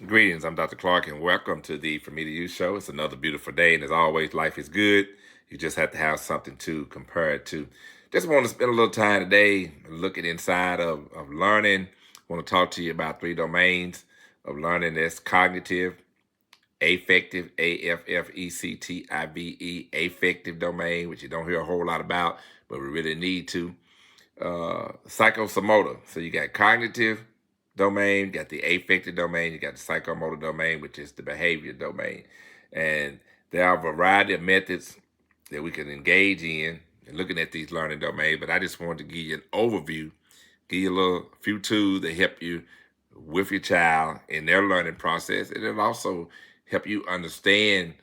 Greetings, I'm Dr. Clark, and welcome to the For Me to You show. It's another beautiful day, and as always, life is good. You just have to have something to compare it to. Just want to spend a little time today looking inside of learning. I want to talk to you about three domains of learning. That's cognitive, affective, affective, affective domain, which you don't hear a whole lot about, but we really need to. Psychomotor. So you got cognitive domain, you got the affective domain, you got the psychomotor domain, which is the behavior domain. And there are a variety of methods that we can engage in looking at these learning domains, but I just wanted to give you an overview, give you a few tools that help you with your child in their learning process, and it'll also help you understand,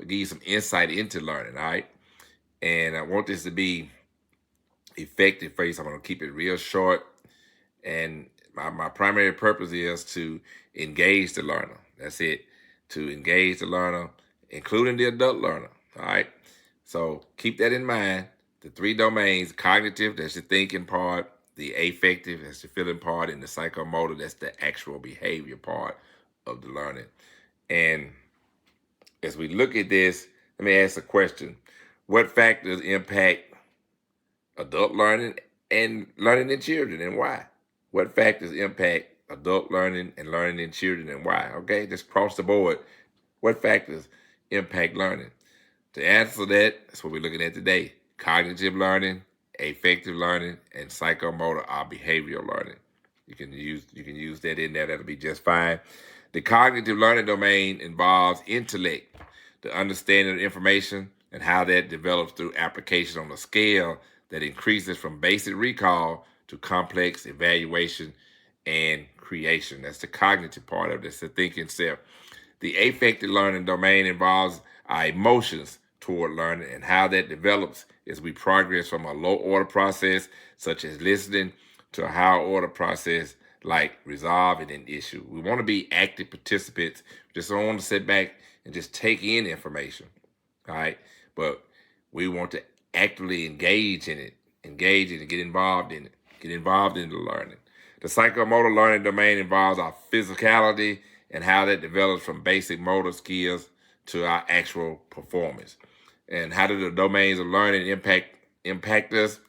give you some insight into learning, all right? And I want this to be effective for you, so I'm going to keep it real short. And my primary purpose is to engage the learner. That's it, to engage the learner, including the adult learner, all right? So keep that in mind. The three domains: cognitive, that's the thinking part; the affective, that's the feeling part; and the psychomotor, that's the actual behavior part of the learning. And as we look at this, let me ask a question. What factors impact adult learning and learning in children, and why? What factors impact adult learning and learning in children, and why? Okay, just across the board. What factors impact learning? To answer that, that's what we're looking at today. Cognitive learning, affective learning, and psychomotor are behavioral learning. You can use that in there. That'll be just fine. The cognitive learning domain involves intellect, the understanding of information, and how that develops through application on a scale that increases from basic recall to complex evaluation and creation. That's the cognitive part of this, the thinking self. The affective learning domain involves our emotions toward learning and how that develops as we progress from a low order process, such as listening, to a higher order process like resolving an issue. We want to be active participants. We just don't want to sit back and just take in information, all right? But we want to actively engage in it, get involved in it, get involved in the learning. The psychomotor learning domain involves our physicality and how that develops from basic motor skills to our actual performance. And how do the domains of learning impact us?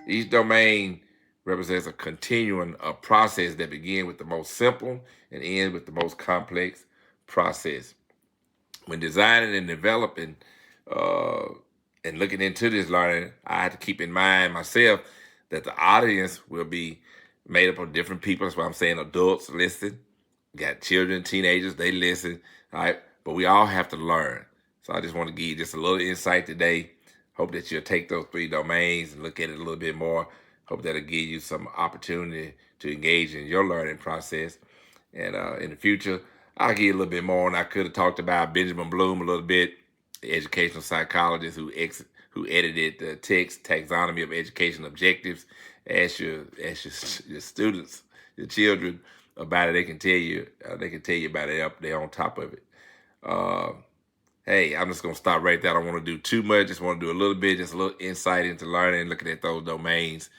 Each domain represents a continuum of process that begin with the most simple and ends with the most complex process. When designing and developing and looking into this learning, I have to keep in mind myself that the audience will be made up of different people. That's why I'm saying adults listen. Got children, teenagers, they listen, all right? But we all have to learn. So I just want to give you just a little insight today. Hope that you'll take those three domains and look at it a little bit more. Hope that'll give you some opportunity to engage in your learning process. And in the future, I'll give you a little bit more. And I could have talked about Benjamin Bloom a little bit, the educational psychologist who edited the text Taxonomy of Education Objectives. Ask your students, your children about it. They can tell you about it up there on top of it. Hey, I'm just gonna stop right there. I don't want to do too much. Just want to do a little bit, just a little insight into learning, looking at those domains.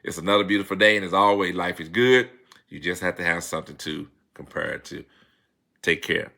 It's another beautiful day, and as always, life is good. You just have to have something to compare it to. Take care.